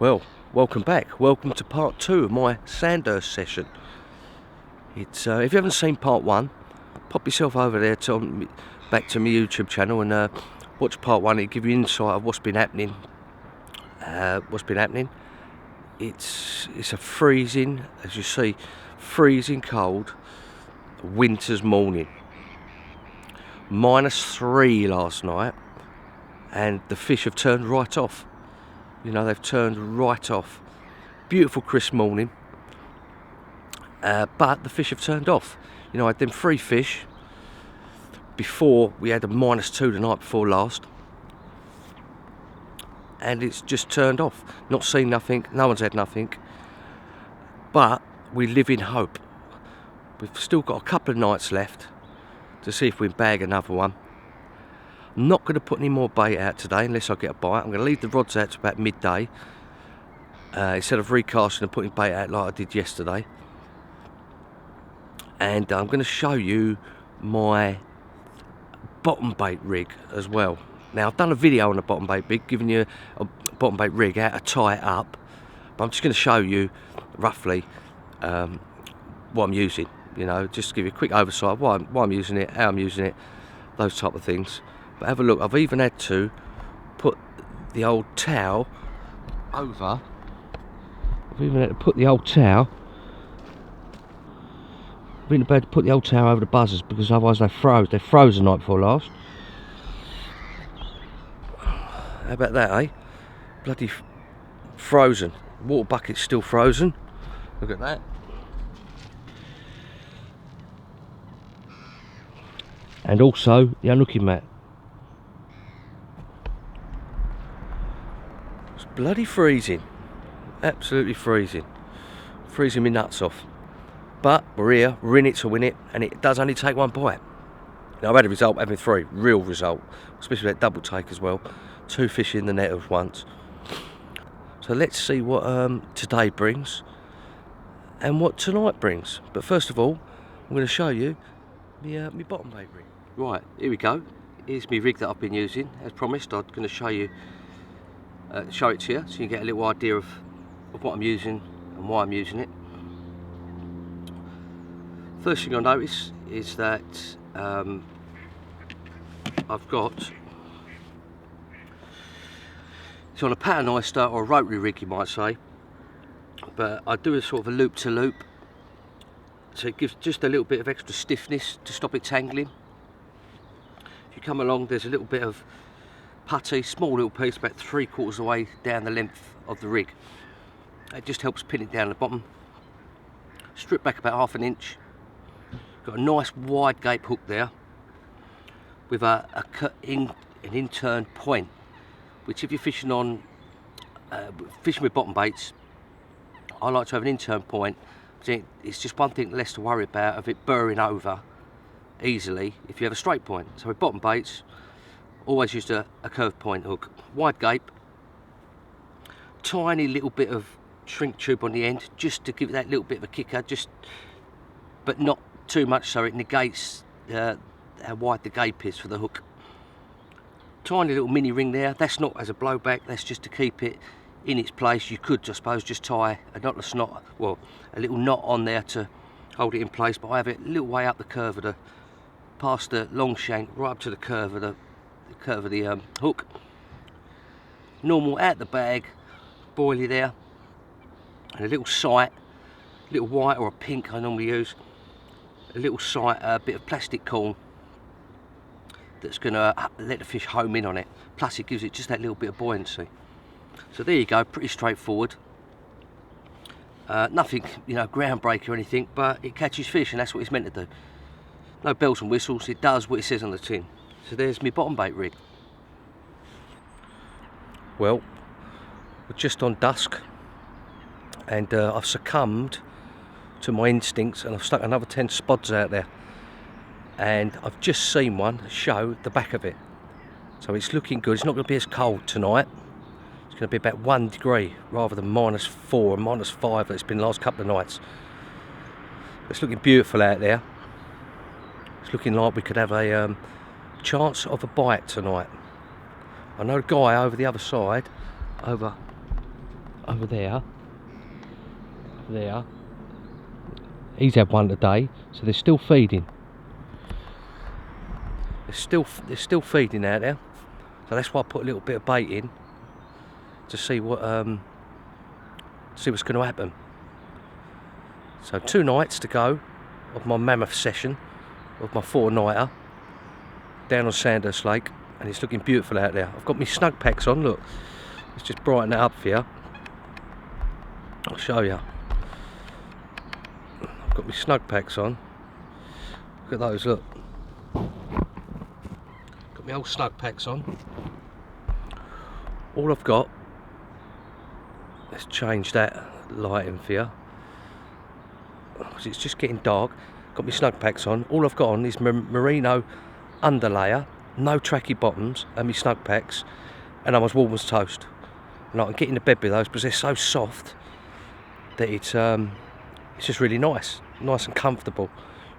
Well, welcome back. Welcome to part 2 of my Sandhurst session. It's if you haven't seen part 1, pop yourself over there back to my YouTube channel and watch part 1. It'll give you insight of what's been happening. It's a freezing, as you see, freezing cold winter's morning. -3 last night, and the fish have turned right off. You know, they've turned right off. Beautiful crisp morning, but the fish have turned off. You know, I had them 3 fish before we had a -2 the night before last, and it's just turned off. Not seen nothing, no one's had nothing, but we live in hope. We've still got a couple of nights left to see if we can bag another one. I'm not going to put any more bait out today unless I get a bite. I'm going to leave the rods out to about midday instead of recasting and putting bait out like I did yesterday. And I'm going to show you my bottom bait rig as well. Now, I've done a video on the bottom bait rig, giving you a bottom bait rig, how to tie it up, but I'm just going to show you roughly what I'm using. You know, just to give you a quick oversight of why I'm using it, how I'm using it, those type of things. But have a look, I've even had to put the old towel over. I've even had to put the old towel. I've even had to put the old towel over the buzzers because otherwise they froze. They froze the night before last. How about that, eh? Bloody frozen. Water bucket's still frozen. Look at that. And also the unhooking mat. It's bloody freezing. Absolutely freezing. Freezing me nuts off. But we're here, we're in it to win it, and it does only take one bite. Now I've had a result having 3, real result. Especially that double take as well. 2 fish in the net at once. So let's see what today brings and what tonight brings. But first of all, I'm going to show you my bottom bait rig. Right, here we go. Here's my rig that I've been using. As promised, I'm going to show it to you so you can get a little idea of what I'm using and why I'm using it. First thing you'll notice is that I've got, it's on a pattern oyster or a rotary rig, you might say, but I do a sort of a loop to loop, so it gives just a little bit of extra stiffness to stop it tangling. If you come along, there's a little bit of putty, small little piece, about 3/4 of the way down the length of the rig. It just helps pin it down the bottom. Strip back about 1/2 inch. Got a nice wide gape hook there with an in-turn point, which if you're fishing with bottom baits, I like to have an in-turn point. It's just one thing less to worry about of it burring over easily if you have a straight point. So with bottom baits, always used a curved point hook. Wide gape, tiny little bit of shrink tube on the end just to give it that little bit of a kicker, but not too much so it negates how wide the gape is for the hook. Tiny little mini ring there, that's not as a blowback, that's just to keep it in its place. You could, I suppose, just tie a knotless knot, well, a little knot on there to hold it in place, but I have it a little way up the curve of past the long shank, right up to the curve of the hook. Normal out the bag, boilie there, and a little sight, little white or a pink I normally use, a little sight, a bit of plastic corn that's going to let the fish home in on it, plus it gives it just that little bit of buoyancy. So there you go, pretty straightforward. Nothing, you know, groundbreaking or anything, but it catches fish and that's what it's meant to do. No bells and whistles, it does what it says on the tin. So there's my bottom bait rig. Well, we're just on dusk and I've succumbed to my instincts and I've stuck another 10 spods out there, and I've just seen one show the back of it, so it's looking good. It's not going to be as cold tonight. It's going to be about 1 degree rather than -4 and -5 that it's been the last couple of nights. It's looking beautiful out there. It's looking like we could have a chance of a bite tonight. I know a guy over the other side, over over there, he's had one today, so they're still feeding. They're still feeding out there, so that's why I put a little bit of bait in to see what's going to happen. So 2 nights to go of my mammoth session, of my 4-nighter down on Sandhurst Lake, and it's looking beautiful out there. I've got my snug packs on. Look, let's just brighten it up for you. I'll show you. I've got my snug packs on. Look at those, look. Got my old snug packs on. All I've got, let's change that lighting for you. It's just getting dark. Got my snug packs on. All I've got on is merino underlayer, no tracky bottoms, and my snug packs, and I'm as warm as toast. And I can get into bed with those because they're so soft that it's just really nice and comfortable.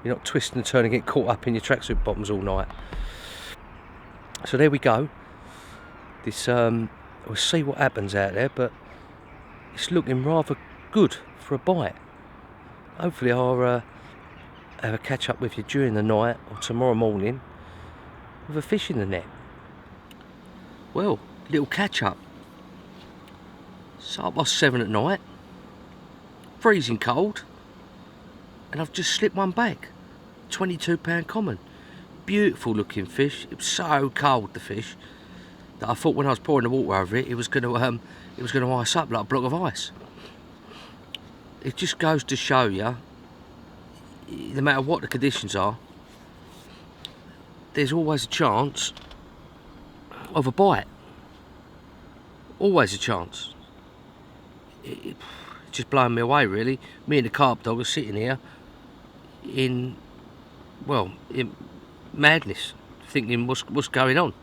You're not twisting and turning, getting caught up in your tracksuit bottoms all night. So there we go. This we'll see what happens out there, but it's looking rather good for a bite. Hopefully I'll have a catch up with you during the night or tomorrow morning with a fish in the net. Well, little catch up. It's 7:30 at night, freezing cold, and I've just slipped one back. 22-pound common, beautiful looking fish. It was so cold, the fish, that I thought when I was pouring the water over it, it was going to ice up like a block of ice. It just goes to show you, no matter what the conditions are, there's always a chance of a bite. Always a chance. It's just blowing me away, really. Me and the carp dog are sitting here in madness, thinking what's going on.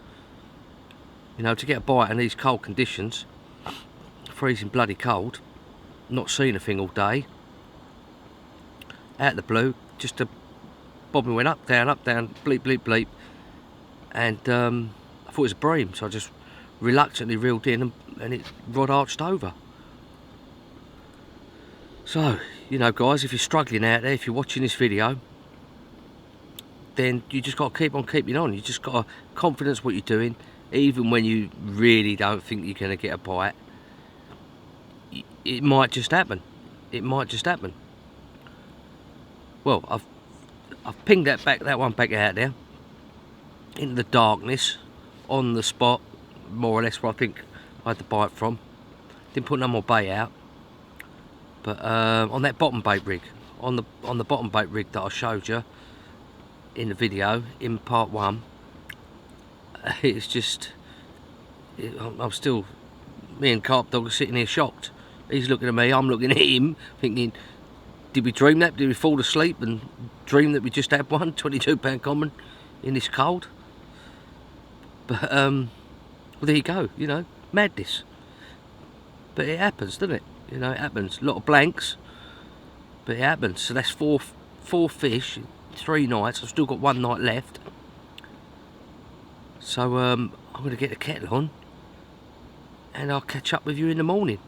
You know, to get a bite in these cold conditions, freezing bloody cold, not seeing a thing all day, out of the blue, just a bobbing went up, down, bleep, bleep, bleep, and I thought it was a bream, so I just reluctantly reeled in, and it rod arched over. So, you know, guys, if you're struggling out there, if you're watching this video, then you just got to keep on keeping on. You just got to confidence what you're doing, even when you really don't think you're going to get a bite. It might just happen. It might just happen. Well, I've pinged that one back out there into the darkness, on the spot, more or less where I think I had the bite from. Didn't put no more bait out, but on that bottom bait rig, on the bottom bait rig that I showed you in the video in part 1, it's just, I'm still, me and Carp dog are sitting here shocked. He's looking at me, I'm looking at him, thinking, did we dream that? Did we fall asleep and dream that we just had one 22-pound common in this cold? But well, there you go. You know, madness. But it happens, doesn't it? You know, it happens. A lot of blanks, but it happens. So that's four fish, 3 nights. I've still got 1 night left. So I'm going to get the kettle on, and I'll catch up with you in the morning.